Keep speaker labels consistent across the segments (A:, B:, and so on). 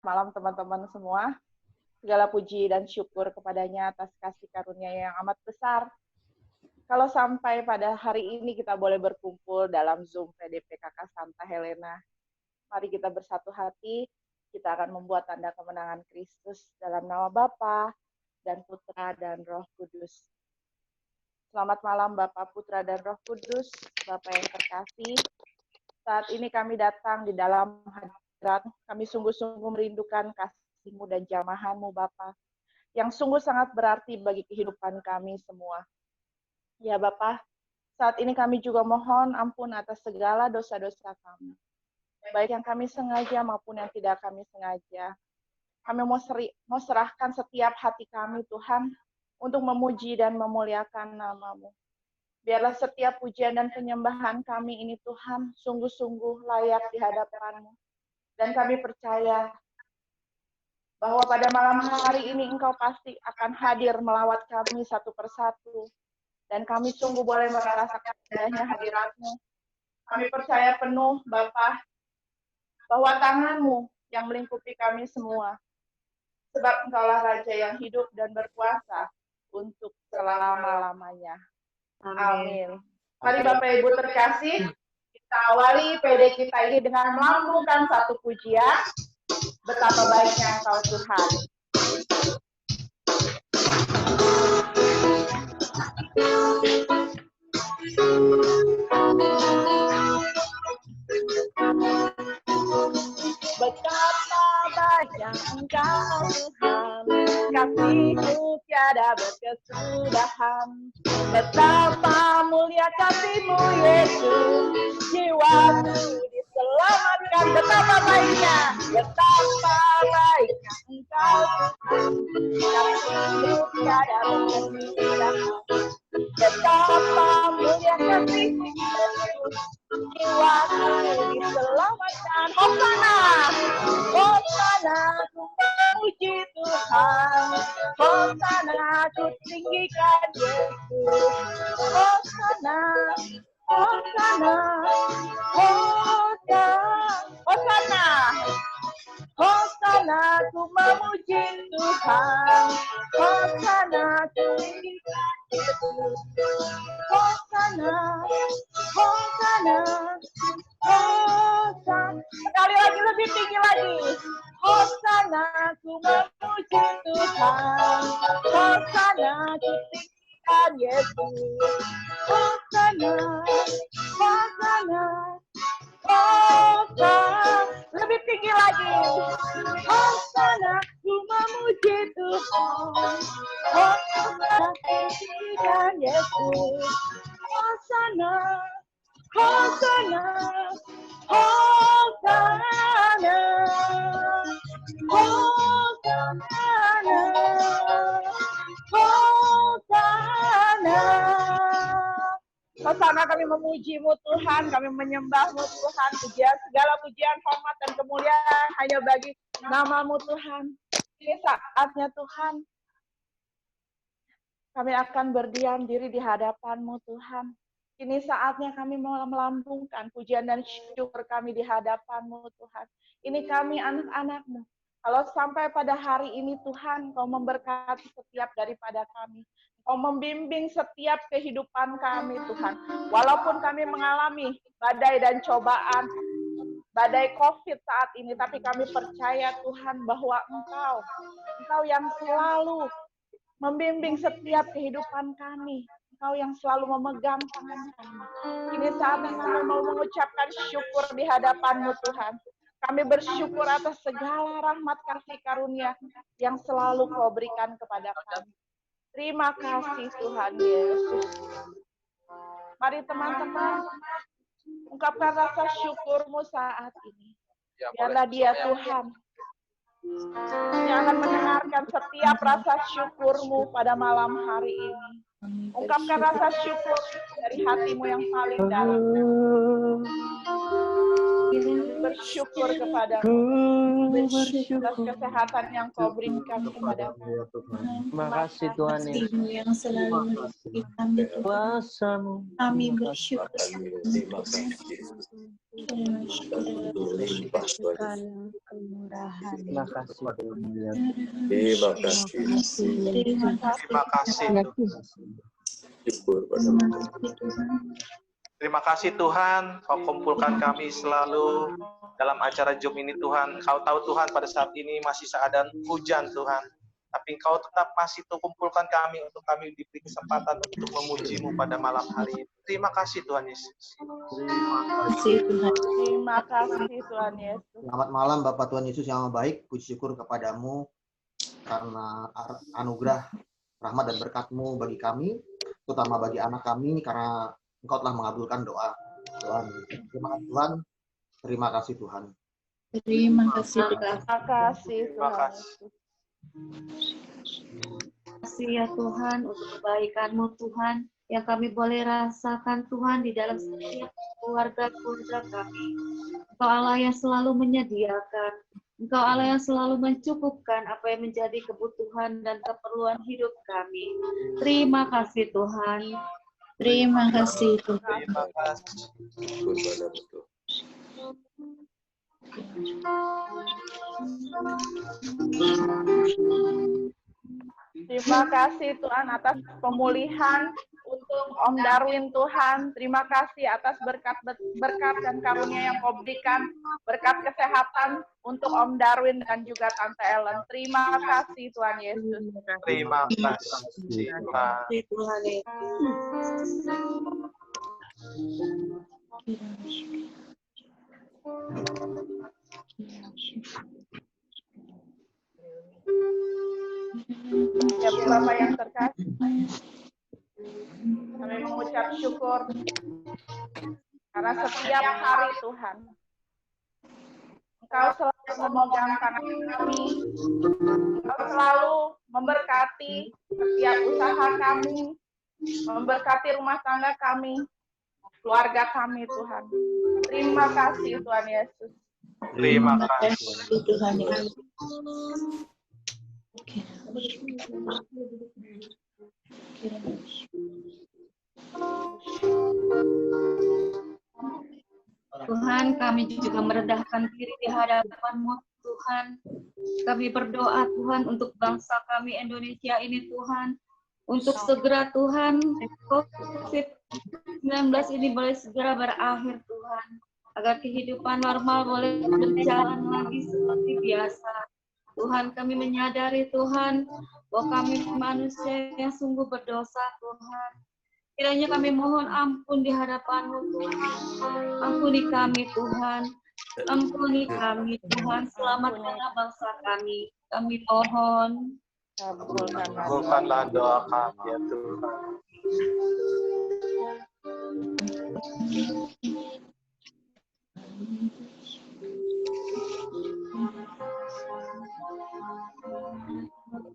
A: malam teman-teman semua. Segala puji dan syukur kepadanya atas kasih karunia yang amat besar. Kalau sampai pada hari ini kita boleh berkumpul dalam Zoom PDP Kakak Santa Helena, mari kita bersatu hati, kita akan membuat tanda kemenangan Kristus dalam nama Bapa dan Putra dan Roh Kudus. Selamat malam Bapak, Putra, dan Roh Kudus, Bapak yang terkasih. Saat ini kami datang di dalam hadirat, kami sungguh-sungguh merindukan kasih-Mu dan jamahan-Mu, Bapak, yang sungguh sangat berarti bagi kehidupan kami semua. Ya Bapak, saat ini kami juga mohon ampun atas segala dosa-dosa kami, baik yang kami sengaja maupun yang tidak kami sengaja. Kami mau serahkan setiap hati kami, Tuhan, untuk memuji dan memuliakan nama-Mu. Biarlah setiap pujian dan penyembahan kami ini, Tuhan, sungguh-sungguh layak di hadapan-Mu. Dan kami percaya bahwa pada malam hari ini Engkau pasti akan hadir melawat kami satu persatu. Dan kami sungguh boleh merasakan indahnya hadirat-Mu. Kami percaya penuh, Bapa, bahwa tangan-Mu yang melingkupi kami semua. Sebab Engkaulah Raja yang hidup dan berkuasa untuk selama-lamanya. Amin. Mari Bapak Ibu terkasih, kita awali PD kita ini dengan melambungkan satu pujian, betapa baiknya Engkau Tuhan. Betapa baiknya Engkau Tuhan, kasih-Mu tiada berkesudahan. Betapa mulia kasih-Mu Yesus, jiwaku diselamatkan. Betapa baiknya Engkau Tuhan, kasih-Mu tiada berkesudahan. Betapa mulia kasih-Mu Yesus, jiwaku diselamatkan. Hosana, Hosana, ku memuji Tuhan. Hosana, ku tinggikan Yesus. Hosana, Hosana, Hosana, Hosana, ku memuji Tuhan. Hosana, ku tinggikan Yesus. Hosana, Hosana, Hosana. Sekali lagi, lebih tinggi lagi. Hosana, ku memuji Tuhan. Hosana, ku tinggikan Yesus. Hosana, Hosana, Hosana. Lebih tinggi lagi. Hosana, ku memuji Tuhan. Hosana, ku tinggikan Yesus. Hosana, Hosana, Hosana, Hosana, Hosana. Hosana, kami memuji-Mu Tuhan, kami menyembah-Mu Tuhan, segala pujian, hormat, dan kemuliaan hanya bagi nama-Mu Tuhan. Ini saatnya Tuhan, kami akan berdiam diri di hadapan-Mu Tuhan. Ini saatnya kami mau melambungkan pujian dan syukur kami di hadapan-Mu Tuhan. Ini kami anak-anak-Mu. Kalau sampai pada hari ini Tuhan, Kau memberkati setiap daripada kami. Kau membimbing setiap kehidupan kami Tuhan. Walaupun kami mengalami badai dan cobaan, badai COVID saat ini, tapi kami percaya Tuhan bahwa Engkau yang selalu membimbing setiap kehidupan kami. Engkau yang selalu memegang tangan kami. Ini saatnya kami mau mengucapkan syukur di hadapan-Mu Tuhan. Kami bersyukur atas segala rahmat kasih karunia yang selalu Kau berikan kepada kami. Terima kasih Tuhan Yesus. Mari teman-teman, ungkapkan rasa syukur-Mu saat ini. Biarlah Dia Tuhan yang akan mendengarkan setiap rasa syukur-Mu pada malam hari ini. Ungkapkan rasa syukur dari hati-Mu yang paling dalam. Bersyukur kepada-Mu atas kesehatan yang Kau berikan kepada kami.
B: Terima kasih Tuhan
C: yang selalu menutupi kami.
B: kuasa-Mu.
C: Kami bersyukur.
D: Berlimpah Tuhan.
C: kemurahan.
B: Terima kasih Tuhan.
D: Terima kasih.
C: Terima kasih Tuhan.
D: Syukur padamu.
E: Terima kasih Tuhan, Kau kumpulkan kami selalu dalam acara Zoom ini Tuhan. Kau tahu Tuhan pada saat ini masih keadaan hujan Tuhan. Tapi Kau tetap masih kumpulkan kami untuk kami diberi kesempatan untuk memuji-Mu pada malam hari ini. Terima kasih Tuhan Yesus.
C: Terima kasih Tuhan.
A: Terima kasih Tuhan Yesus.
F: Selamat malam Bapak Tuhan Yesus yang baik. Puji syukur kepadamu karena anugerah, rahmat dan berkat-Mu bagi kami, terutama bagi anak kami, karena Engkau telah mengabulkan doa. Tuhan, terima kasih Tuhan. Terima kasih Tuhan.
C: Terima kasih Tuhan.
A: Terima kasih
E: Terima
A: Tuhan
E: kasih.
A: Yesus.
G: Terima kasih ya Tuhan untuk kebaikan-Mu Tuhan yang kami boleh rasakan Tuhan di dalam setiap keluarga-keluarga kami. Engkau Allah yang selalu menyediakan, Engkau Allah yang selalu mencukupkan apa yang menjadi kebutuhan dan keperluan hidup kami. Terima kasih Tuhan.
C: Terima kasih Tuhan.
E: Terima kasih.
D: Syukur padamu Tuhan.
A: Terima kasih Tuhan atas pemulihan untuk Om Darwin Tuhan. Terima kasih atas berkat dan karunia yang Kau berikan. Berkat kesehatan untuk Om Darwin dan juga Tante Ellen. Terima kasih Tuhan Yesus.
E: Terima kasih Tuhan.
G: Tuhan
A: Ya Bapak yang terkasih, kami mengucap syukur karena setiap hari Tuhan, Engkau selalu memegang tangan kami, Engkau selalu memberkati setiap usaha kami, memberkati rumah tangga kami, keluarga kami Tuhan. Terima kasih Tuhan Yesus.
E: Terima
C: Terima
E: kasih.
C: kasih Tuhan Yesus.
G: Tuhan, kami juga merendahkan diri di hadapan-Mu Tuhan. Kami berdoa Tuhan untuk bangsa kami Indonesia ini Tuhan. Untuk segera Tuhan, COVID-19 ini boleh segera berakhir Tuhan. Agar kehidupan normal boleh berjalan lagi seperti biasa. Tuhan, kami menyadari Tuhan bahwa kami manusia yang sungguh berdosa Tuhan. Kiranya kami mohon ampun di hadapan-Mu Tuhan. Ampuni kami Tuhan. Ampuni kami Tuhan. Selamatkanlah bangsa kami. Kami mohon.
E: Kabulkanlah doa kami ya Tuhan.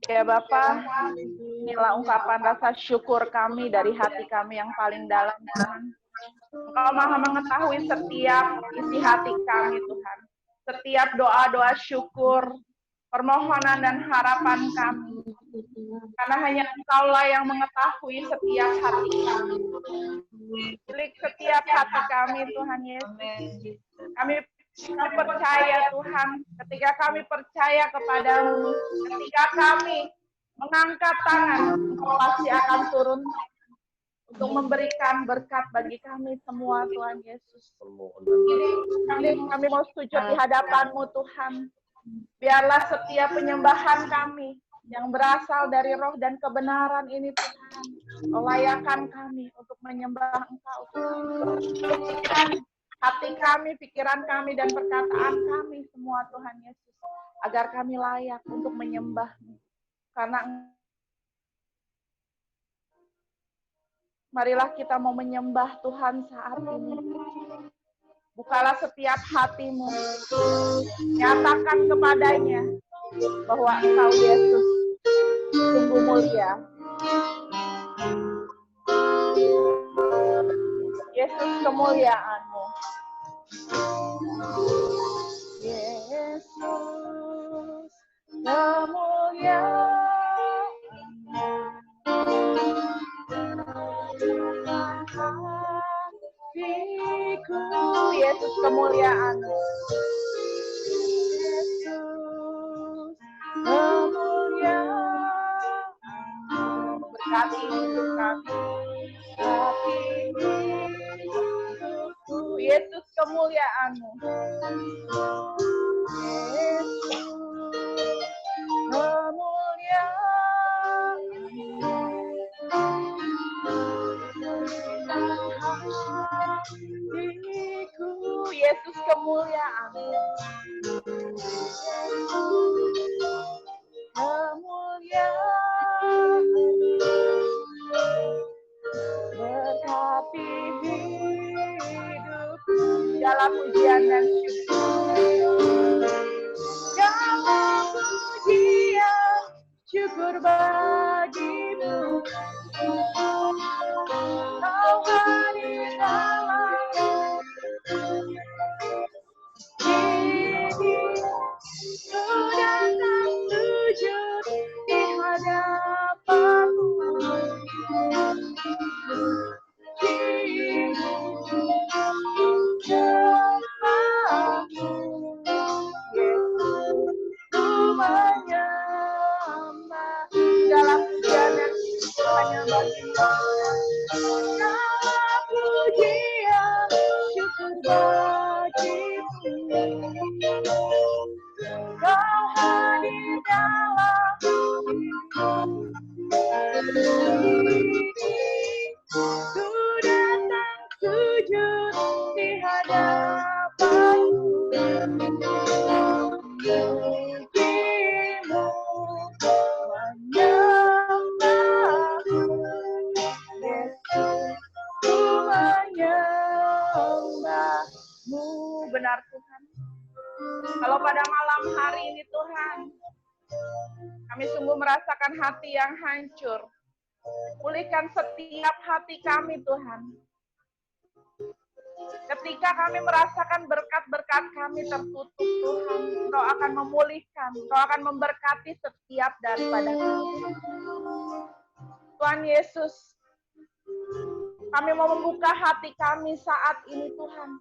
A: Ya Bapak, inilah ungkapan rasa syukur kami dari hati kami yang paling dalam Tuhan. Engkau maha mengetahui setiap isi hati kami Tuhan. Setiap doa-doa syukur, permohonan dan harapan kami. Karena hanya Engkaulah yang mengetahui setiap hati kami. Milik setiap hati kami Tuhan Yesus. Kami percaya Tuhan, ketika kami percaya kepadamu, ketika kami mengangkat tangan, Engkau pasti akan turun untuk memberikan berkat bagi kami semua Tuhan Yesus. Ini kami mau sujud di hadapan-Mu Tuhan. Biarlah setiap penyembahan kami yang berasal dari roh dan kebenaran ini Tuhan, Kau layakan kami untuk menyembah Engkau Tuhan. Hati kami, pikiran kami, dan perkataan kami semua Tuhan Yesus. Agar kami layak untuk menyembah-Mu. Karena marilah kita mau menyembah Tuhan saat ini. Bukalah setiap hatimu. Nyatakan kepadanya bahwa Engkau Yesus sungguh mulia. Yesus kemuliaan-Mu. Yesus kemuliaan-Mu. Hatiku Yesus Yesus kemuliaan. Berkati hidup kami, Yesus kemuliaan-Mu. Yesus kemuliaan-Mu. Yesus kemuliaan-Mu. Berkati hidup dalam pujian dan syukur. Dalam pujian syukur bagimu. Kau hadir dalam ini. Ku datang sujud di hadapanmu. Dalam pujian dan syukur hanya bagimu. Dalam pujian syukur bagimu. Kau hadir dalam ini. Ku datang sujud di hadapanmu. Pujimu, menyembahmu, Yesus, ku menyembahmu. Benar Tuhan. Kalau pada malam hari ini Tuhan, kami sungguh merasakan hati yang hancur. Pulihkan setiap hati kami Tuhan. Ketika kami merasakan berkat-berkat kami tertutup Tuhan, Engkau akan memulihkan, Engkau akan memberkati setiap daripada kami. Tuhan Yesus, kami mau membuka hati kami saat ini Tuhan.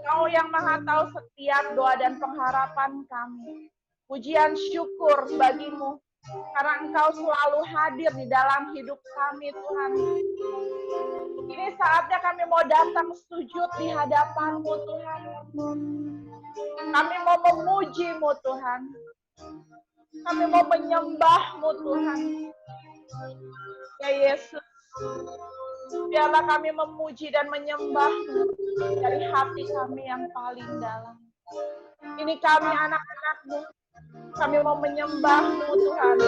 A: Kau yang Maha tahu setiap doa dan pengharapan kami. Pujian syukur bagimu, karena Engkau selalu hadir di dalam hidup kami Tuhan. Ini saatnya kami mau datang sujud di hadapan-Mu Tuhan. Kami mau memuji-Mu Tuhan. Kami mau menyembah-Mu Tuhan. Ya Yesus, biarlah kami memuji dan menyembah-Mu dari hati kami yang paling dalam. Ini kami anak-anak-Mu. Kami mau menyembah-Mu Tuhan.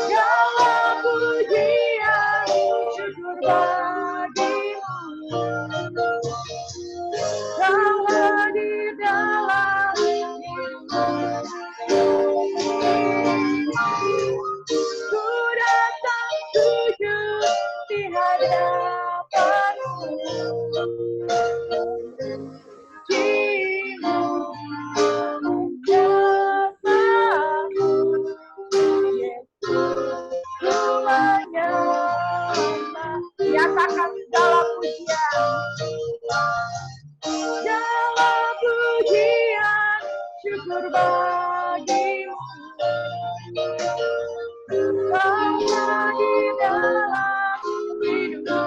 A: Dalam pujian syukur bagimu. Kau hadir dalam hidupku. Ku datang sujud di hadapanmu. Nyatakan dalam pujian, dalam pujian syukur bagimu. Kau hadir dalam hidupku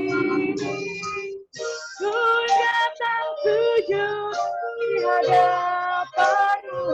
A: ini. Ku datang sujud di hadapanmu.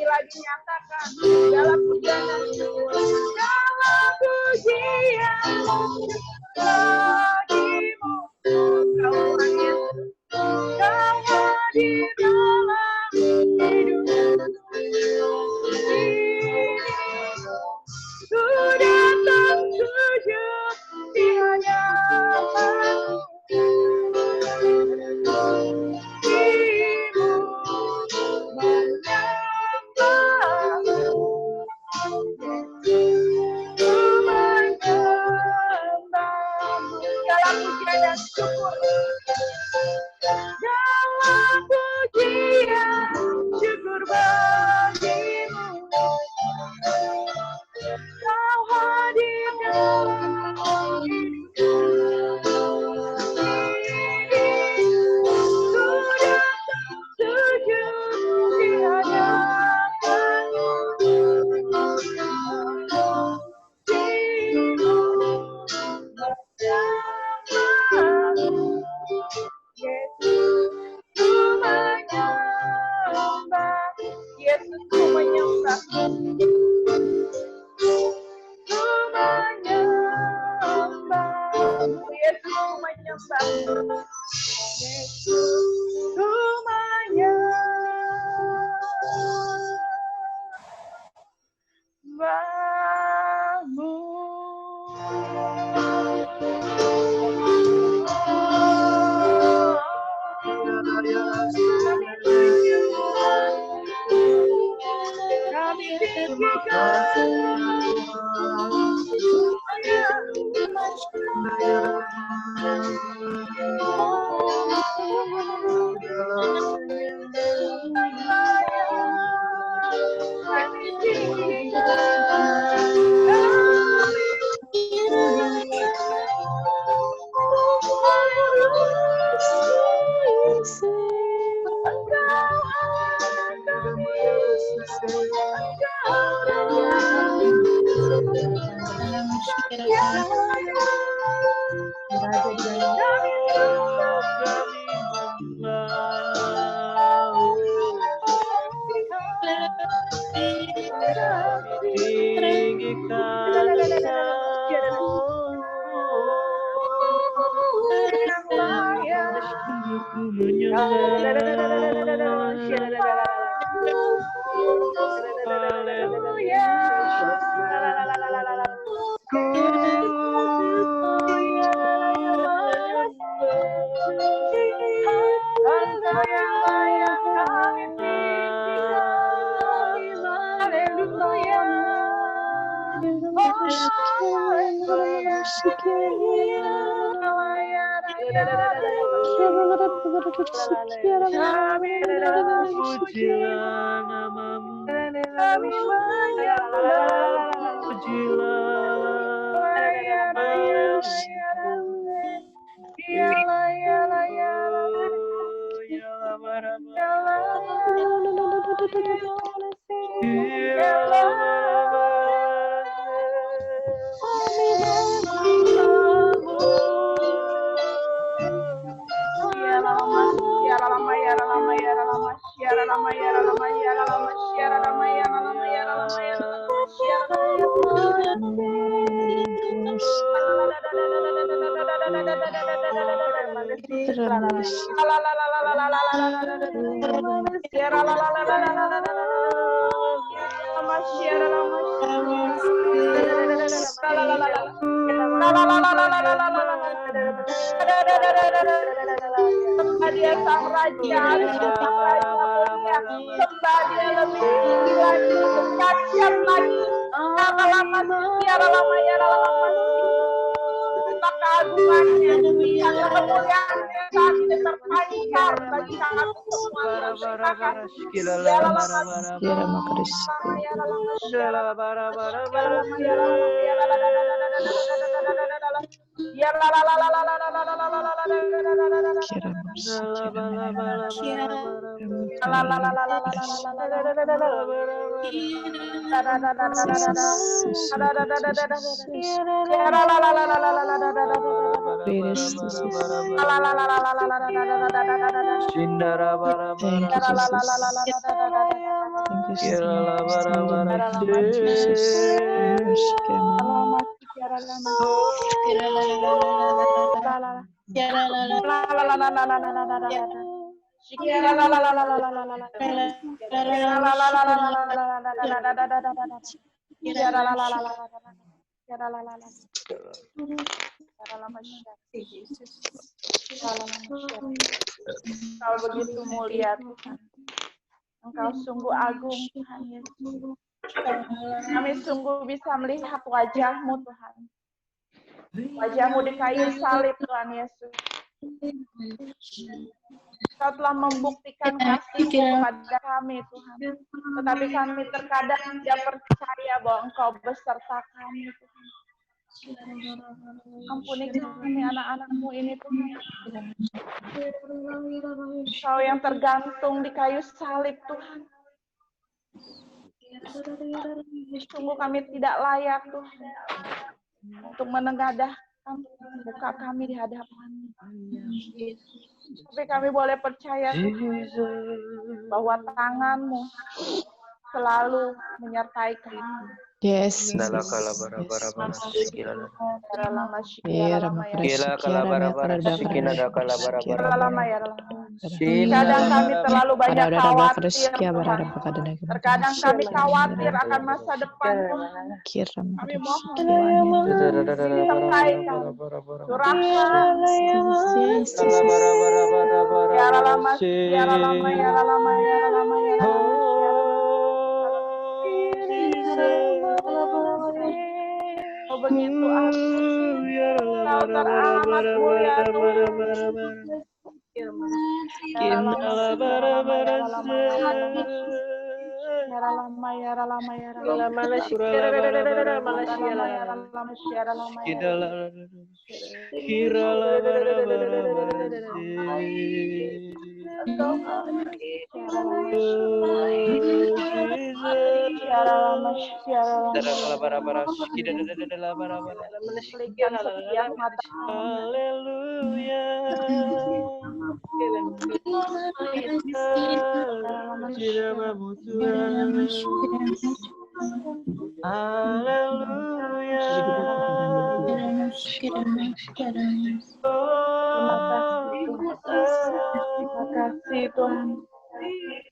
A: bila dinyatakan segala pujian dan syukur, segala pujian bagimu. Kau Tuhan Yesus, Kau hadir dalam hidup ini. Ku datang sujud di hadapan-Mu. Syukur bagimu, Kau hadir dalam hidup ini. Ku datang sujud di hadapan-Mu. Yesus, ku menyembah. Ku menyembah. Yesus, ku menyembah. Yesus, ku menyembah-Mu. Kami Sembah Dia Sang Raja, sembah Dia lebih tinggi lagi, dahsyat lagi. Keagungannya, kemuliaannya saat ini terpancar bagi kami semua. Engkau begitu mulia Tuhan. Engkau sungguh agung Tuhan Yesus. Kami sungguh bisa melihat wajah-Mu Tuhan. Wajah-Mu di kayu salib Tuhan Yesus. Kau telah membuktikan kasih-Mu kepada kami Tuhan. Tetapi kami terkadang tidak percaya bahwa Engkau beserta kami Tuhan. Ampuni kami anak-anak-Mu ini Tuhan. Kau yang tergantung di kayu salib Tuhan. Sungguh kami tidak layak Tuhan untuk menengadahkan muka kami di hadapan-Mu. Tapi kami boleh percaya Tuhan bahwa tangan-Mu selalu menyertai kami.
C: Yes.
A: Kadang kami terlalu banyak khawatir Tuhan. Terkadang kami khawatir akan masa depan Tuhan. Kami mohon sertai kami. Curahkan. Oh begitu agung, Kau teramat mulia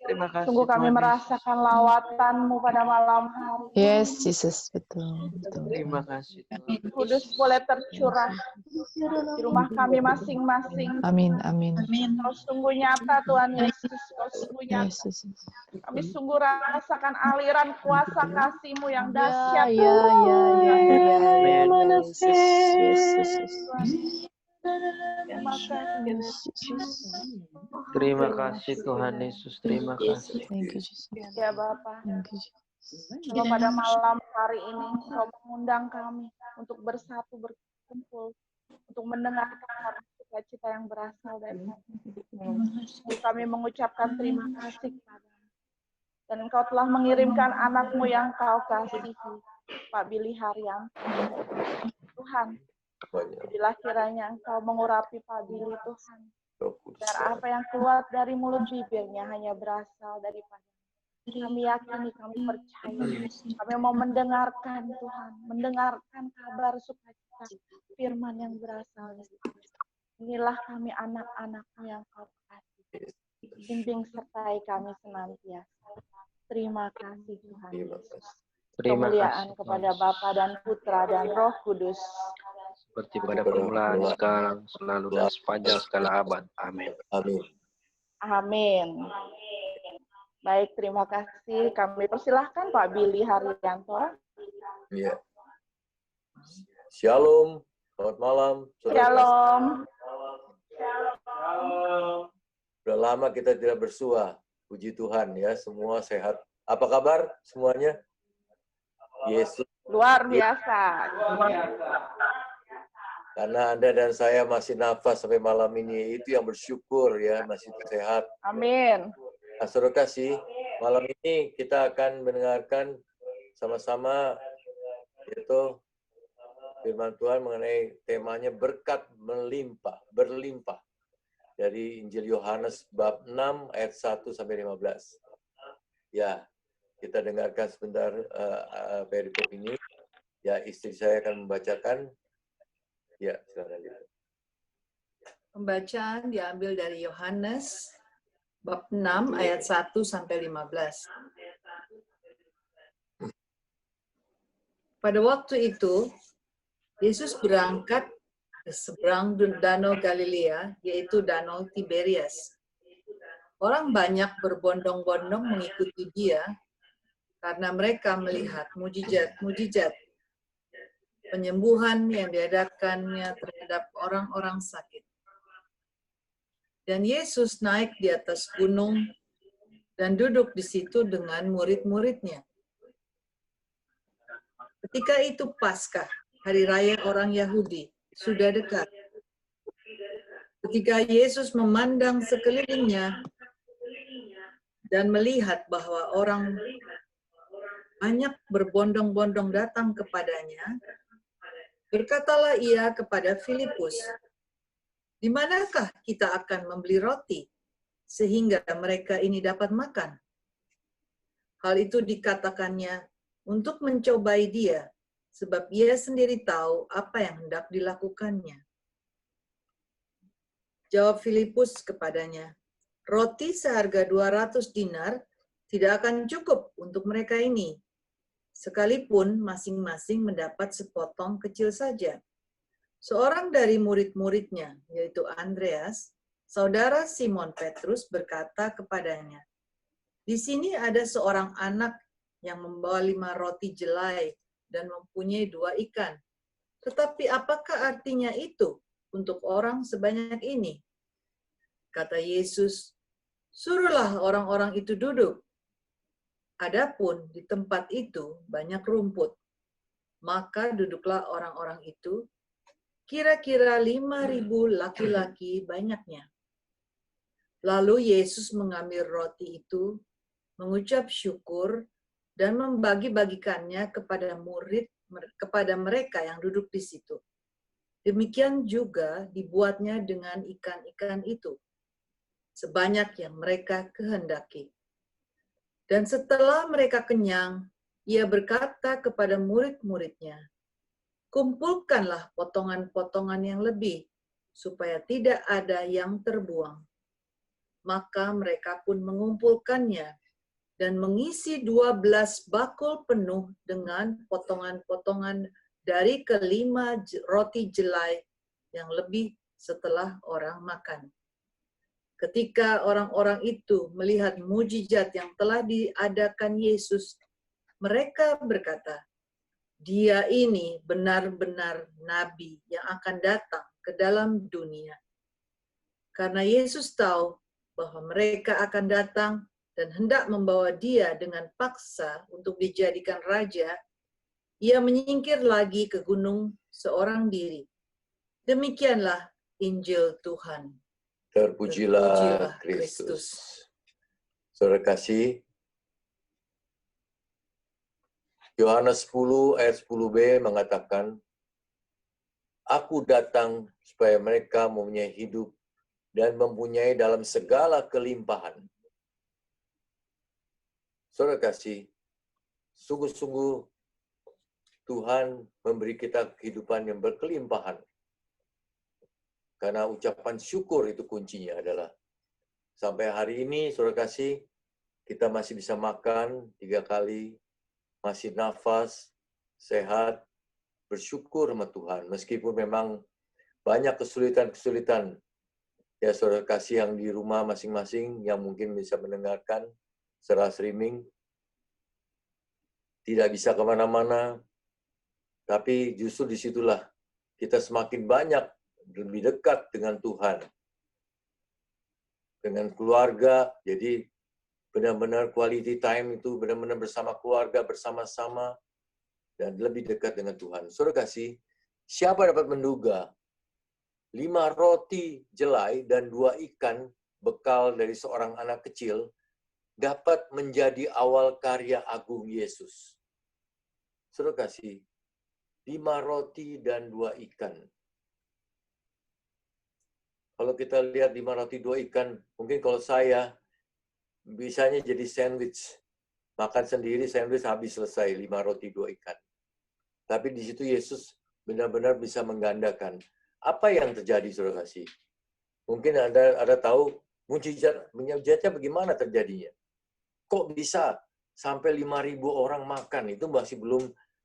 B: Terima kasih.
A: Sungguh kami merasakan lawatan-Mu pada malam hari.
C: Yes, Jesus, betul.
B: Terima kasih.
A: Kudus boleh tercurah di rumah kami masing-masing.
C: Amin, amin.
A: Kau sungguh nyata Tuhan Yesus, Kau sungguh nyata.
C: Yes, Jesus.
A: Kami sungguh rasakan aliran kuasa kasih-Mu yang dahsyat.
B: Terima kasih Tuhan Yesus, terima kasih.
C: Thank you, Jesus.
A: Ya Bapa,
C: Thank you, Jesus.
A: kalau pada malam hari ini Kau mengundang kami untuk bersatu berkumpul, untuk mendengarkan cita-cita yang berasal dari kami mengucapkan terima kasih kepada-Mu. Dan Engkau telah mengirimkan anak-Mu yang Kau kasihi, Pak Billy Haryanto. Tuhan, jadilah kiranya Engkau mengurapi Pak Billy Tuhan. Biar apa yang keluar dari mulut bibirnya hanya berasal daripada kami yakini, kami percaya. Kami mau mendengarkan Tuhan, mendengarkan kabar sukacita firman yang berasal dari Tuhan. Inilah kami anak-anak-Mu yang Kau kasih. Bimbing sertai kami senantiasa. Terima kasih Tuhan Yesus. Kemuliaan kepada Bapa dan Putra dan Roh Kudus.
B: Seperti pada permulaan, sekarang, selalu, dan sepanjang segala abad. Amin.
D: Amin.
A: Amin. Baik, terima kasih. Kami persilahkan Pak Billy Haryanto.
D: Ya. Shalom. Selamat malam.
A: Shalom.
D: Sudah lama kita tidak bersua. Puji Tuhan ya, semua sehat. Apa kabar semuanya? Yesus.
A: Luar biasa.
D: Karena Anda dan saya masih nafas sampai malam ini, itu yang bersyukur ya, masih sehat.
A: Amin.
D: Nah, saudara kasih, malam ini kita akan mendengarkan sama-sama yaitu firman Tuhan mengenai temanya berkat melimpah, berlimpah. Dari Injil Yohanes bab 6 ayat 1 sampai 15. Ya, kita dengarkan sebentar perikop ini. Ya, istri saya akan membacakan. Ya, silakan.
H: Pembacaan diambil dari Yohanes bab 6 ayat 1 sampai 15. Pada waktu itu, Yesus berangkat ke seberang danau Galilea, yaitu danau Tiberias. Orang banyak berbondong-bondong mengikuti dia karena mereka melihat mujizat-mujizat penyembuhan yang diadakannya terhadap orang-orang sakit. Dan Yesus naik di atas gunung dan duduk di situ dengan murid-muridnya. Ketika itu Paskah, hari raya orang Yahudi, sudah dekat. Ketika Yesus memandang sekelilingnya dan melihat bahwa orang banyak berbondong-bondong datang kepadanya, berkatalah ia kepada Filipus, "Di manakah kita akan membeli roti sehingga mereka ini dapat makan?" Hal itu dikatakannya untuk mencobai dia, sebab ia sendiri tahu apa yang hendak dilakukannya. Jawab Filipus kepadanya, "Roti seharga 200 dinar tidak akan cukup untuk mereka ini, sekalipun masing-masing mendapat sepotong kecil saja." Seorang dari murid-muridnya, yaitu Andreas, saudara Simon Petrus, berkata kepadanya, "Di sini ada seorang anak yang membawa 5 roti jelai dan mempunyai 2 ikan. Tetapi apakah artinya itu untuk orang sebanyak ini?" Kata Yesus, "Suruhlah orang-orang itu duduk." Adapun di tempat itu banyak rumput. Maka duduklah orang-orang itu, kira-kira 5.000 laki-laki banyaknya. Lalu Yesus mengambil roti itu, mengucap syukur, dan membagi-bagikannya kepada mereka yang duduk di situ. Demikian juga dibuatnya dengan ikan-ikan itu, sebanyak yang mereka kehendaki. Dan setelah mereka kenyang, ia berkata kepada murid-muridnya, "Kumpulkanlah potongan-potongan yang lebih, supaya tidak ada yang terbuang." Maka mereka pun mengumpulkannya, dan mengisi 12 bakul penuh dengan potongan-potongan dari kelima roti jelai yang lebih setelah orang makan. Ketika orang-orang itu melihat mujizat yang telah diadakan Yesus, mereka berkata, "Dia ini benar-benar nabi yang akan datang ke dalam dunia." Karena Yesus tahu bahwa mereka akan datang dan hendak membawa dia dengan paksa untuk dijadikan raja, ia menyingkir lagi ke gunung seorang diri. Demikianlah Injil Tuhan.
D: Terpujilah Kristus. Saudara kasih, Yohanes 10 ayat 10b mengatakan, "Aku datang supaya mereka mempunyai hidup dan mempunyai dalam segala kelimpahan." Saudara kasih, sungguh-sungguh Tuhan memberi kita kehidupan yang berkelimpahan. Karena ucapan syukur itu kuncinya adalah sampai hari ini, saudara kasih, kita masih bisa makan 3 kali, masih nafas, sehat, bersyukur sama Tuhan. Meskipun memang banyak kesulitan-kesulitan. Ya, saudara kasih yang di rumah masing-masing yang mungkin bisa mendengarkan secara streaming, tidak bisa kemana-mana, tapi justru disitulah kita semakin banyak lebih dekat dengan Tuhan, dengan keluarga. Jadi benar-benar quality time itu benar-benar bersama keluarga, bersama-sama, dan lebih dekat dengan Tuhan. Saudara kasih, siapa dapat menduga 5 roti jelai dan 2 ikan bekal dari seorang anak kecil dapat menjadi awal karya agung Yesus. Saudara kasih, 5 roti dan 2 ikan. Kalau kita lihat 5 roti 2 ikan, mungkin kalau saya bisanya jadi sandwich. Makan sendiri sandwich habis selesai, 5 roti 2 ikan. Tapi di situ Yesus benar-benar bisa menggandakan. Apa yang terjadi, saudara kasih? Mungkin Anda tahu mujizatnya bagaimana terjadinya. Kok bisa sampai 5.000 orang makan? Itu masih belum,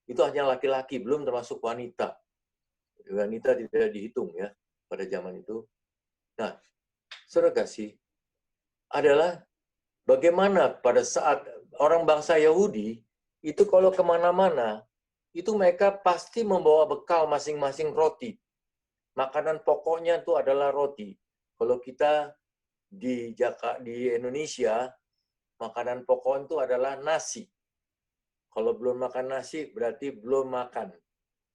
D: itu hanya laki-laki, belum termasuk wanita. Wanita tidak dihitung ya pada zaman itu. Nah, saudara kasih, adalah bagaimana pada saat orang bangsa Yahudi, itu kalau kemana-mana, itu mereka pasti membawa bekal masing-masing roti. Makanan pokoknya itu adalah roti. Kalau kita di Indonesia, makanan pokok itu adalah nasi. Kalau belum makan nasi, berarti belum makan.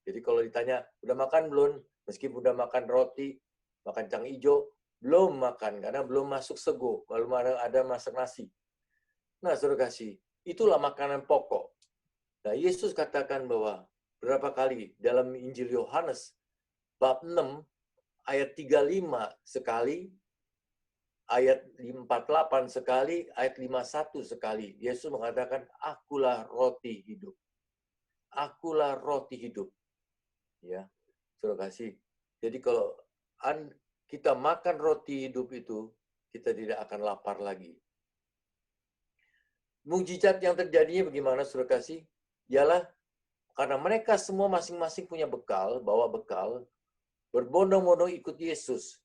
D: Jadi kalau ditanya, udah makan belum? Meskipun udah makan roti, makan kacang hijau, belum makan, karena belum masuk sego, belum ada masak nasi. Nah, saudara kasih, itulah makanan pokok. Nah, Yesus katakan bahwa berapa kali dalam Injil Yohanes, bab 6, ayat 35 sekali, ayat 48 sekali, ayat 51 sekali. Yesus mengatakan, akulah roti hidup. Akulah roti hidup. Ya, saudara kasih. Jadi kalau kita makan roti hidup itu, kita tidak akan lapar lagi. Mujizat yang terjadinya bagaimana, saudara kasih? Ialah karena mereka semua masing-masing punya bekal, bawa bekal, berbondong-bondong ikut Yesus.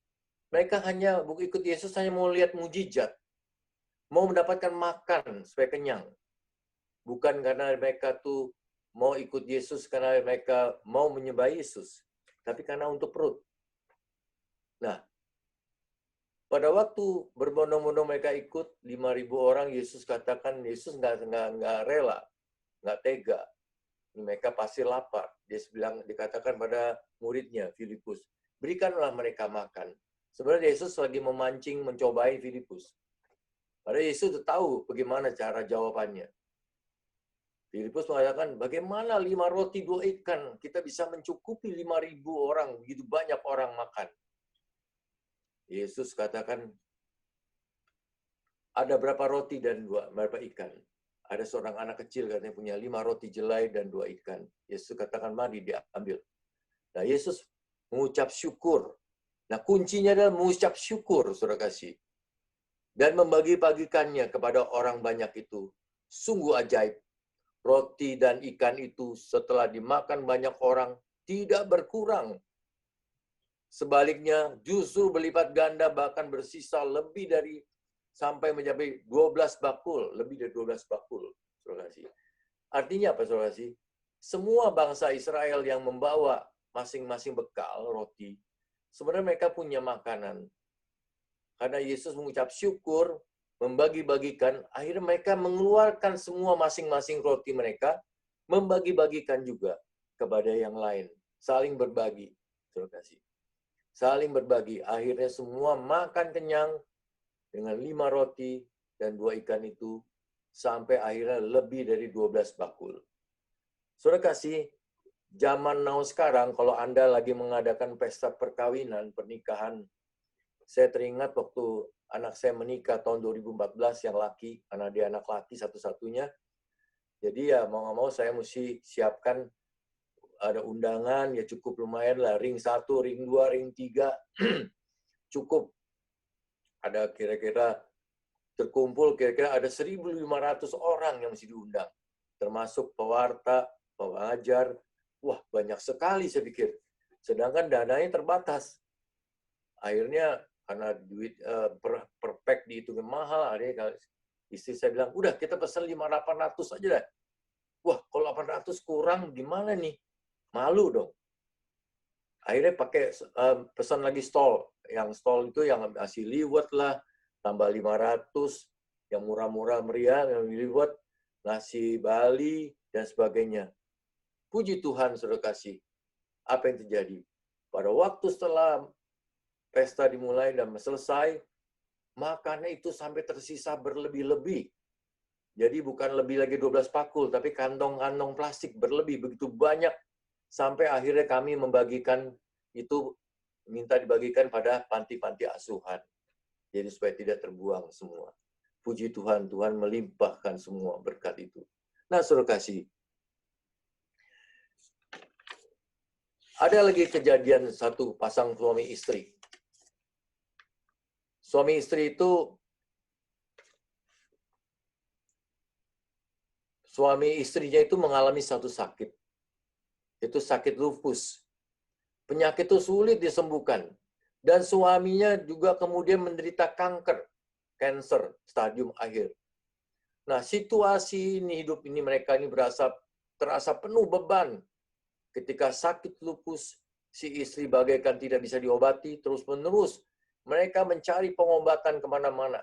D: Mereka hanya ikut Yesus hanya mau lihat mujizat, mau mendapatkan makan supaya kenyang. Bukan karena mereka tuh mau ikut Yesus karena mereka mau menyembah Yesus, tapi karena untuk perut. Nah, pada waktu berbondong-bondong mereka ikut 5.000 orang, Yesus katakan Yesus nggak rela, nggak tega. Mereka pasti lapar. Dia bilang, dikatakan pada muridnya Filipus, berikanlah mereka makan. Sebenarnya Yesus lagi memancing, mencobai Filipus. Padahal Yesus tahu bagaimana cara jawabannya. Filipus mengatakan, bagaimana 5 roti 2 ikan kita bisa mencukupi 5.000 orang, begitu banyak orang makan. Yesus katakan, ada berapa roti dan berapa ikan? Ada seorang anak kecil katanya punya 5 roti jelai dan 2 ikan. Yesus katakan, mari diambil. Nah, Yesus mengucap syukur. Nah, kuncinya adalah mengucap syukur, saudara kasih. Dan membagi-bagikannya kepada orang banyak itu. Sungguh ajaib. Roti dan ikan itu setelah dimakan banyak orang tidak berkurang. Sebaliknya, justru berlipat ganda bahkan bersisa lebih dari sampai mencapai 12 bakul, lebih dari 12 bakul. Saudara kasih. Artinya apa, saudara kasih? Semua bangsa Israel yang membawa masing-masing bekal roti, sebenarnya mereka punya makanan. Karena Yesus mengucap syukur, membagi-bagikan, akhirnya mereka mengeluarkan semua masing-masing roti mereka, membagi-bagikan juga kepada yang lain. Saling berbagi, saudara kasih. Saling berbagi. Akhirnya semua makan kenyang dengan 5 roti dan 2 ikan itu, sampai akhirnya lebih dari 12 bakul. Saudara kasih, zaman now sekarang, kalau Anda lagi mengadakan pesta perkawinan, pernikahan, saya teringat waktu anak saya menikah tahun 2014 yang laki, karena dia anak laki satu-satunya. Jadi ya mau nggak mau saya mesti siapkan, ada undangan, ya cukup lumayan lah, ring 1, ring 2, ring 3, cukup. Ada kira-kira terkumpul, kira-kira ada 1.500 orang yang mesti diundang. Termasuk pewarta, pengajar, wah banyak sekali saya pikir. Sedangkan dananya terbatas. Akhirnya karena duit per pack dihitungin mahal, akhirnya istri saya bilang, udah kita pesan 800 aja dah. Wah, kalau 800 kurang gimana nih? Malu dong. Akhirnya pakai pesan lagi stall. Yang stall itu yang nasi liwet lah, tambah 500, yang murah-murah meriah, yang liwet, nasi Bali, dan sebagainya. Puji Tuhan, saudara kasih. Apa yang terjadi? Pada waktu setelah pesta dimulai dan selesai, makannya itu sampai tersisa berlebih-lebih. Jadi bukan lebih lagi 12 pakul, tapi kantong-kantong plastik berlebih, begitu banyak. Sampai akhirnya kami membagikan itu, minta dibagikan pada panti-panti asuhan. Jadi supaya tidak terbuang semua. puji Tuhan, Tuhan melimpahkan semua berkat itu. Nah, saudara kasih, ada lagi kejadian satu pasang suami istri. Suami istri itu, suami istrinya itu mengalami satu sakit. Itu sakit lupus. Penyakit itu sulit disembuhkan. Dan suaminya juga kemudian menderita kanker, cancer, stadium akhir. Nah, situasi ini, hidup ini, mereka ini terasa penuh beban. Ketika sakit lupus, si istri bagaikan tidak bisa diobati, terus-menerus mereka mencari pengobatan kemana-mana.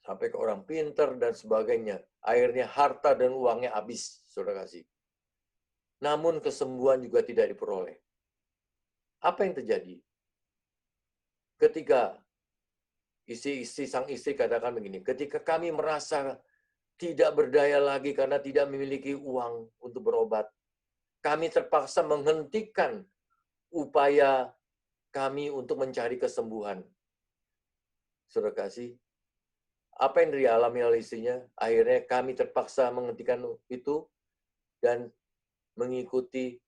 D: Sampai ke orang pinter dan sebagainya. Akhirnya harta dan uangnya habis, saudara kasih. Namun kesembuhan juga tidak diperoleh. Apa yang terjadi? Ketika sang istri katakan begini, ketika kami merasa tidak berdaya lagi karena tidak memiliki uang untuk berobat, kami terpaksa menghentikan upaya kami untuk mencari kesembuhan. Saudara kasih, apa yang dialami oleh istrinya? Akhirnya kami terpaksa menghentikan itu dan mengikuti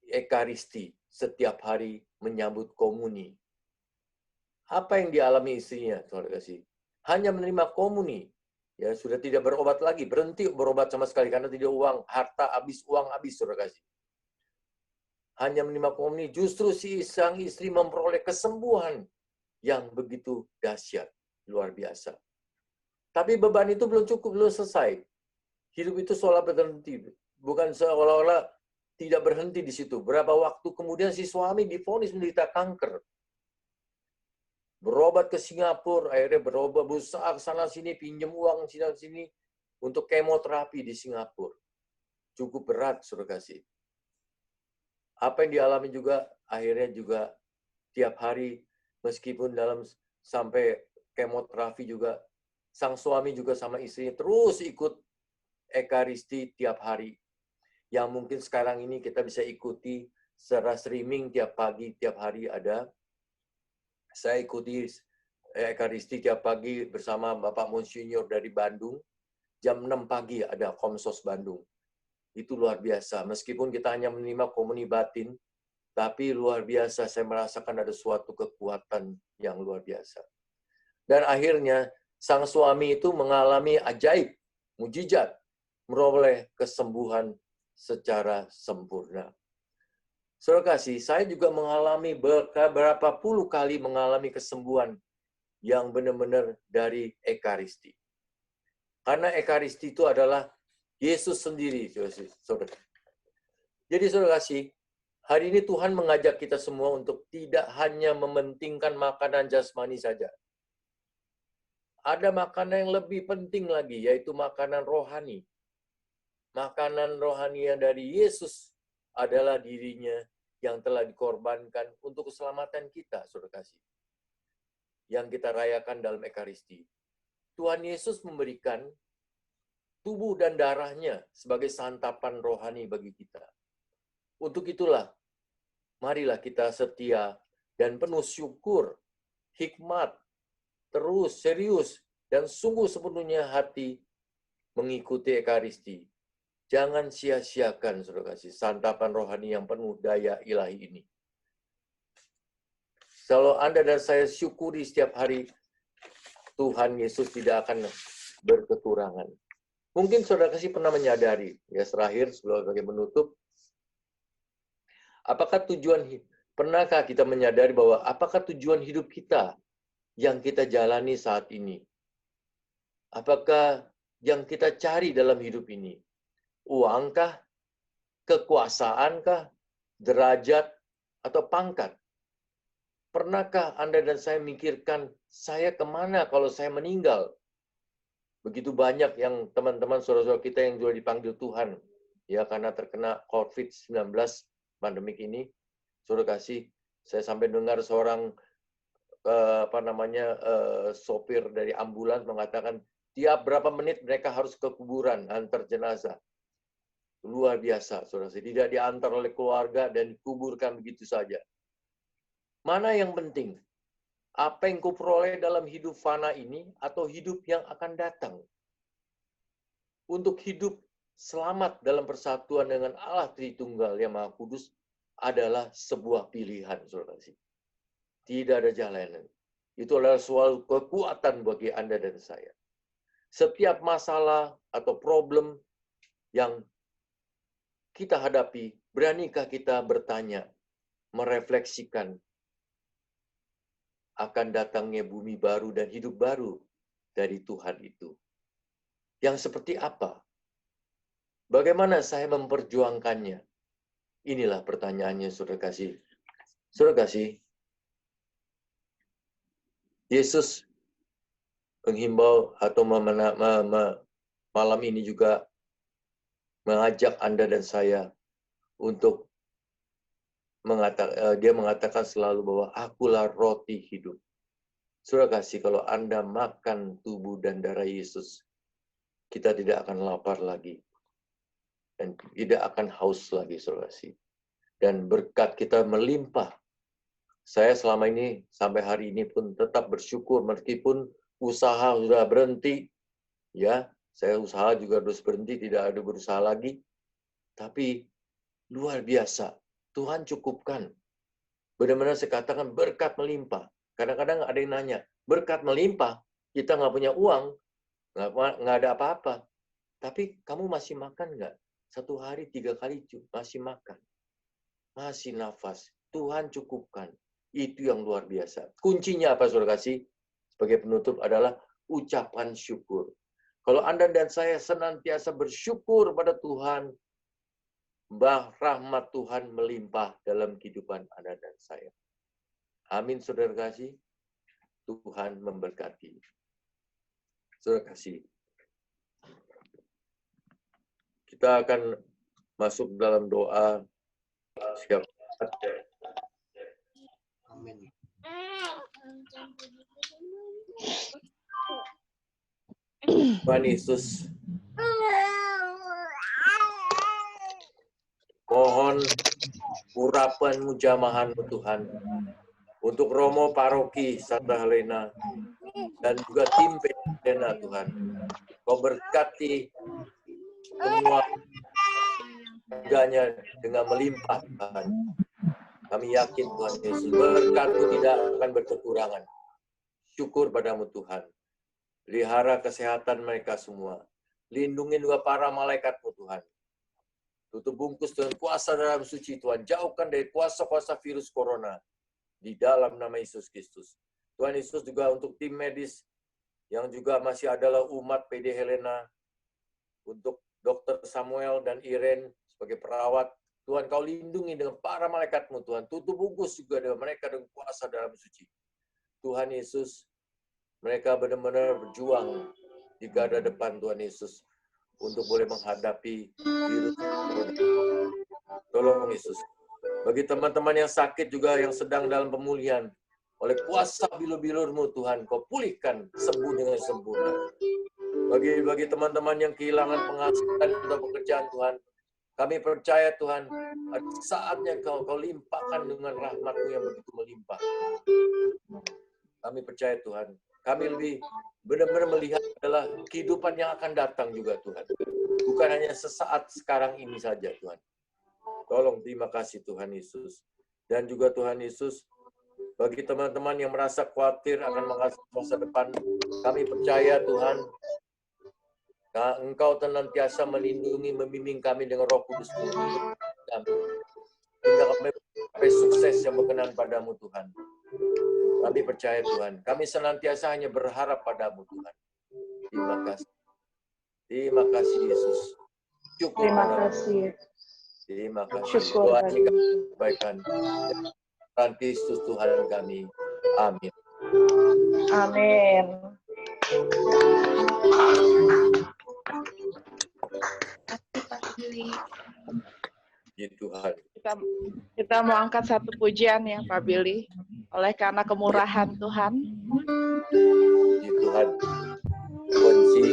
D: Ekaristi setiap hari menyambut komuni. Apa yang dialami istrinya, saudara kasih? Hanya menerima komuni. Ya, sudah tidak berobat lagi, berhenti berobat sama sekali karena tidak uang, harta habis, uang habis, saudara kasih. Hanya menerima komuni, justru si sang istri memperoleh kesembuhan yang begitu dahsyat, luar biasa. Tapi beban itu belum cukup, belum selesai. Hidup itu seolah berhenti, bukan seolah-olah tidak berhenti di situ. Berapa waktu kemudian si suami divonis menderita kanker. Berobat ke Singapura, akhirnya berobat, berusaha ke sana-sini, pinjam uang sini-sini untuk kemoterapi di Singapura. Cukup berat, saudara kasih. Apa yang dialami juga, akhirnya juga tiap hari, meskipun dalam sampai kemoterapi juga, sang suami juga sama istrinya terus ikut Ekaristi tiap hari. Yang mungkin sekarang ini kita bisa ikuti secara streaming tiap pagi, tiap hari ada. Saya ikuti Ekaristi tiap pagi bersama Bapak Monsinyur dari Bandung. Jam 6 pagi ada Komsos Bandung. Itu luar biasa. Meskipun kita hanya menerima komuni batin, tapi luar biasa saya merasakan ada suatu kekuatan yang luar biasa. Dan akhirnya sang suami itu mengalami ajaib, mujizat, meroleh kesembuhan secara sempurna. Saudara kasih, saya juga mengalami beberapa puluh kali mengalami kesembuhan yang benar-benar dari Ekaristi. Karena Ekaristi itu adalah Yesus sendiri, saudara. Jadi saudara kasih, hari ini Tuhan mengajak kita semua untuk tidak hanya mementingkan makanan jasmani saja. Ada makanan yang lebih penting lagi, yaitu makanan rohani. Makanan rohani yang dari Yesus adalah dirinya yang telah dikorbankan untuk keselamatan kita, saudara kasih. Yang kita rayakan dalam Ekaristi. Tuhan Yesus memberikan tubuh dan darahnya sebagai santapan rohani bagi kita. Untuk itulah, marilah kita setia dan penuh syukur, hikmat, terus serius, dan sungguh sepenuhnya hati mengikuti Ekaristi. Jangan sia-siakan, saudara kasih, santapan rohani yang penuh daya ilahi ini. Kalau Anda dan saya syukuri setiap hari, Tuhan Yesus tidak akan berkekurangan. Mungkin saudara kasih pernah menyadari, ya terakhir sebagai menutup, pernahkah kita menyadari bahwa apakah tujuan hidup kita yang kita jalani saat ini? Apakah yang kita cari dalam hidup ini? Uangkah? Kekuasaankah? Derajat? Atau pangkat? Pernahkah Anda dan saya mikirkan, saya kemana kalau saya meninggal? Begitu banyak yang teman-teman saudara-saudara kita yang juga dipanggil Tuhan, ya karena terkena COVID-19 pandemik ini. Saudara kasih, saya sampai dengar seorang sopir dari ambulans mengatakan tiap berapa menit mereka harus ke kuburan antar jenazah. Luar biasa, saudara. Tidak diantar oleh keluarga dan dikuburkan begitu saja. Mana yang penting? Apa yang kau peroleh dalam hidup fana ini atau hidup yang akan datang? Untuk hidup selamat dalam persatuan dengan Allah Tritunggal yang Maha Kudus adalah sebuah pilihan, saudara kasih. Tidak ada jalan lain. Itu adalah suatu kekuatan bagi Anda dan saya. Setiap masalah atau problem yang kita hadapi, beranikah kita bertanya, merefleksikan akan datangnya bumi baru dan hidup baru dari Tuhan itu? Yang seperti apa? Bagaimana saya memperjuangkannya? Inilah pertanyaannya, saudara kasih. Saudara kasih, Yesus menghimbau atau malam ini juga mengajak Anda dan saya untuk dia mengatakan selalu bahwa akulah roti hidup. Saudara kasih, kalau Anda makan tubuh dan darah Yesus, kita tidak akan lapar lagi. Dan tidak akan haus lagi, saudara kasih. Dan berkat kita melimpah. Saya selama ini, sampai hari ini pun tetap bersyukur, meskipun usaha sudah berhenti, ya, saya usaha juga harus berhenti, tidak ada berusaha lagi. Tapi luar biasa, Tuhan cukupkan. Benar-benar saya katakan berkat melimpah. Kadang-kadang ada yang nanya, berkat melimpah, kita nggak punya uang, nggak ada apa-apa. Tapi kamu masih makan nggak? 1 hari 3 kali masih makan. Masih nafas. Tuhan cukupkan. Itu yang luar biasa. Kuncinya apa, saudara kasih? Sebagai penutup adalah ucapan syukur. Kalau Anda dan saya senantiasa bersyukur pada Tuhan, rahmat Tuhan melimpah dalam kehidupan Anda dan saya. Amin, saudara kasih. Tuhan memberkati. Saudara kasih. Kita akan masuk dalam doa. Siap.
F: Amin.
D: Tuhan Yesus, mohon urapan mujamahan Tuhan untuk Romo Paroki Santa Helena dan juga tim Helena Tuhan. Kau berkati semua harganya dengan melimpah Tuhan. Kami yakin Tuhan Yesus, berkat-Mu tidak akan berkekurangan. Syukur padamu Tuhan. Pelihara kesehatan mereka semua. Lindungi juga para malaikat-Mu Tuhan. Tutup bungkus dengan kuasa dalam suci Tuhan. Jauhkan dari kuasa-kuasa virus corona. Di dalam nama Yesus Kristus. Tuhan Yesus juga untuk tim medis yang juga masih adalah umat PD Helena. Untuk Dr. Samuel dan Irene sebagai perawat. Tuhan, Kau lindungi dengan para malaikat-Mu Tuhan. Tutup bungkus juga dengan mereka dengan kuasa dalam suci. Tuhan Yesus, mereka benar-benar berjuang di garda depan Tuhan Yesus untuk boleh menghadapi virus corona. Tolong Yesus. Bagi teman-teman yang sakit juga yang sedang dalam pemulihan, oleh kuasa bilur-bilur-Mu Tuhan, Kau pulihkan sembuh dengan sempurna. Bagi teman-teman yang kehilangan penghasilan atau pekerjaan Tuhan, kami percaya Tuhan, saatnya Kau limpahkan dengan rahmat-Mu yang begitu melimpah. Kami percaya Tuhan, kami lebih benar-benar melihat adalah kehidupan yang akan datang juga Tuhan. Bukan hanya sesaat sekarang ini saja Tuhan. Tolong, terima kasih Tuhan Yesus. Dan juga Tuhan Yesus, bagi teman-teman yang merasa khawatir akan masa depan, kami percaya Tuhan, Engkau senantiasa melindungi, membimbing kami dengan Roh Kudus hingga kami sampai sukses yang berkenan padamu Tuhan. Kami percaya Tuhan, kami senantiasa hanya berharap padamu Tuhan. Terima kasih. Terima kasih Yesus. Syukur.
A: Terima kasih.
D: Terima kasih.
A: Syukur.
D: Doa ini kami sampaikan. Tuhan Kristus Tuhan kami. Amin.
A: Amin.
D: Ya Tuhan.
A: Kita mau angkat satu pujian ya Pak Billy. Oleh karena kemurahan Tuhan.
D: Ya Tuhan. Kunci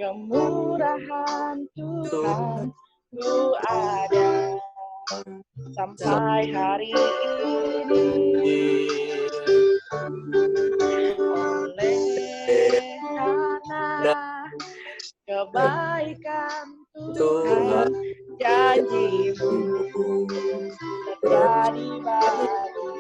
A: kemurahan Tuhan ku ada sampai hari ini. Oleh karena kebaikan Tuhan, janji-Mu terjadi bagiku.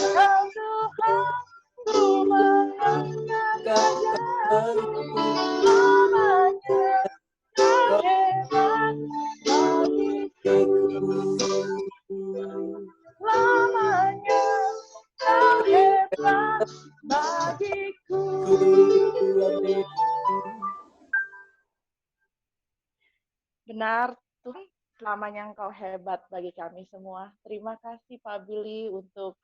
A: Kau Tuhan, ku mengangkat tanganku, selamanya Kau ajaib bagiku. Benar, Tuhan, selamanya Engkau hebat bagi kami semua. Terima kasih Pak Billy untuk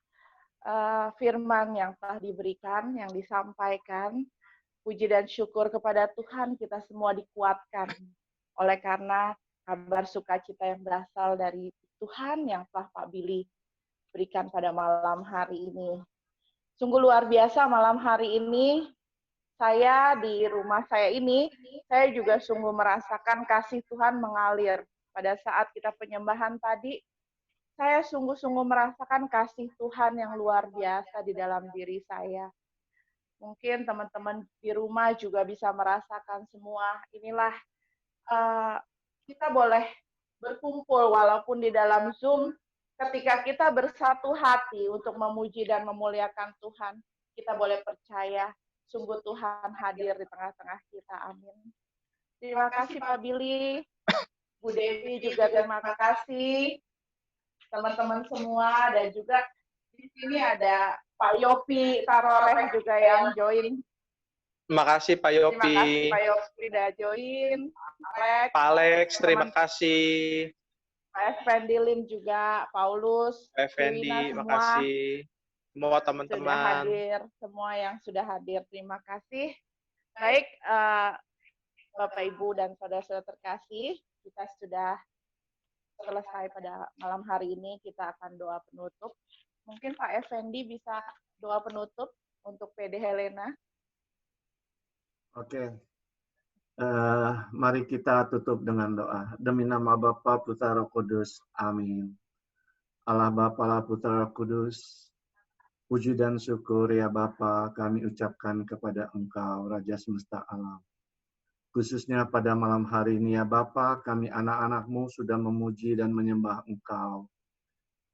A: firman yang telah diberikan, yang disampaikan. Puji dan syukur kepada Tuhan, kita semua dikuatkan. Oleh karena kabar sukacita yang berasal dari Tuhan yang telah Pak Billy berikan pada malam hari ini. Sungguh luar biasa malam hari ini. Saya di rumah saya ini, saya juga sungguh merasakan kasih Tuhan mengalir. Pada saat kita penyembahan tadi, saya sungguh-sungguh merasakan kasih Tuhan yang luar biasa di dalam diri saya. Mungkin teman-teman di rumah juga bisa merasakan semua. Inilah kita boleh berkumpul walaupun di dalam Zoom, ketika kita bersatu hati untuk memuji dan memuliakan Tuhan, kita boleh percaya sungguh Tuhan hadir di tengah-tengah kita. Amin. Terima kasih Pak Billy, Bu Devi juga terima kasih, teman-teman semua, dan juga di sini ada Pak Yopi Taroreh juga yang join.
E: Terima kasih Pak Yopi.
A: Terima kasih Pak Yopi udah join.
E: Pak Alex, terima kasih.
A: Pak Effendi Lim juga, Paulus,
E: Pak Effendi, terima kasih. Semua teman-teman.
A: Sudah hadir, semua yang sudah hadir, terima kasih. Baik, Bapak, Ibu, dan saudara-saudara terkasih, kita sudah selesai pada malam hari ini, kita akan doa penutup. Mungkin Pak Effendi bisa doa penutup untuk PD Helena.
I: Oke. Mari kita tutup dengan doa. Demi nama Bapa, Putra, Roh Kudus. Amin. Allah Bapa, Allah Putra, Roh Kudus. Puji dan syukur ya Bapa kami ucapkan kepada Engkau, Raja Semesta Alam. Khususnya pada malam hari ini ya Bapa, kami anak-anak-Mu sudah memuji dan menyembah Engkau.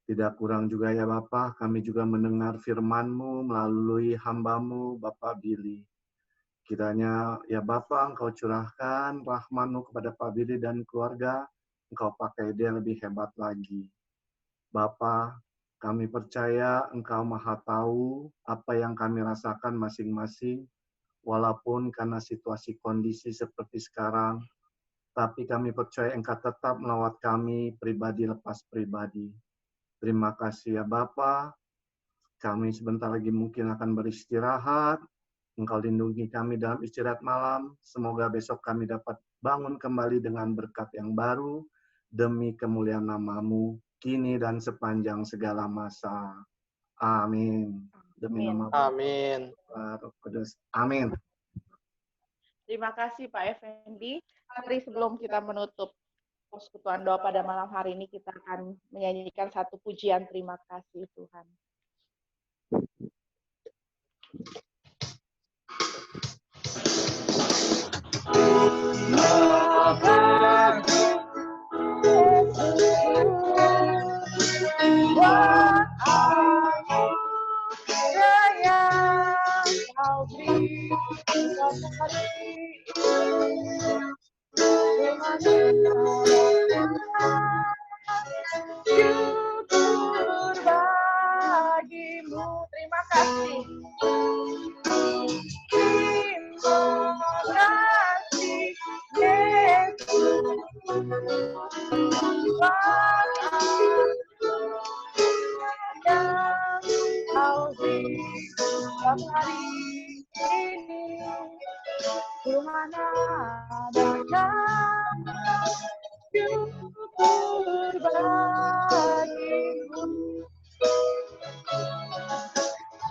I: Tidak kurang juga ya Bapa, kami juga mendengar firman-Mu melalui hamba-Mu, Bapak Billy. Kiranya ya Bapa, Engkau curahkan rahman-Mu kepada Pak Billy dan keluarga, Engkau pakai dia lebih hebat lagi. Bapa, kami percaya Engkau Maha Tahu apa yang kami rasakan masing-masing, walaupun karena situasi kondisi seperti sekarang, tapi kami percaya Engkau tetap melawat kami pribadi lepas pribadi. Terima kasih ya Bapa. Kami sebentar lagi mungkin akan beristirahat. Engkau lindungi kami dalam istirahat malam. Semoga besok kami dapat bangun kembali dengan berkat yang baru, demi kemuliaan nama-Mu, kini dan sepanjang segala masa. Amin. Demi nama
E: Amin.
I: Roh Kudus. Amin.
A: Terima kasih Pak Effendi. Mari sebelum kita menutup persekutuan doa pada malam hari ini, kita akan menyanyikan satu pujian terima kasih Tuhan. Buat aku raya Audrey, Rosari, syukur bagimu. Terima kasih. Terima kasih, Yesus. Dan Audrey, hari ini Tuhan adakan syukur bagimu.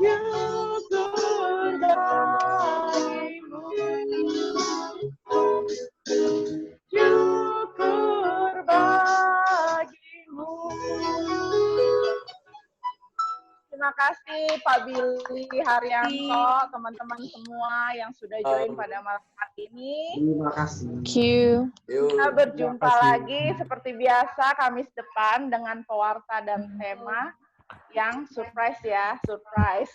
A: Syukur bagimu. Syukur bagimu. Terima kasih Pak Billy Haryanto, teman-teman semua yang sudah join pada malam hari ini.
F: Terima kasih.
C: Thank you.
A: Kita berjumpa lagi seperti biasa Kamis depan dengan pewarta dan tema yang surprise ya, surprise.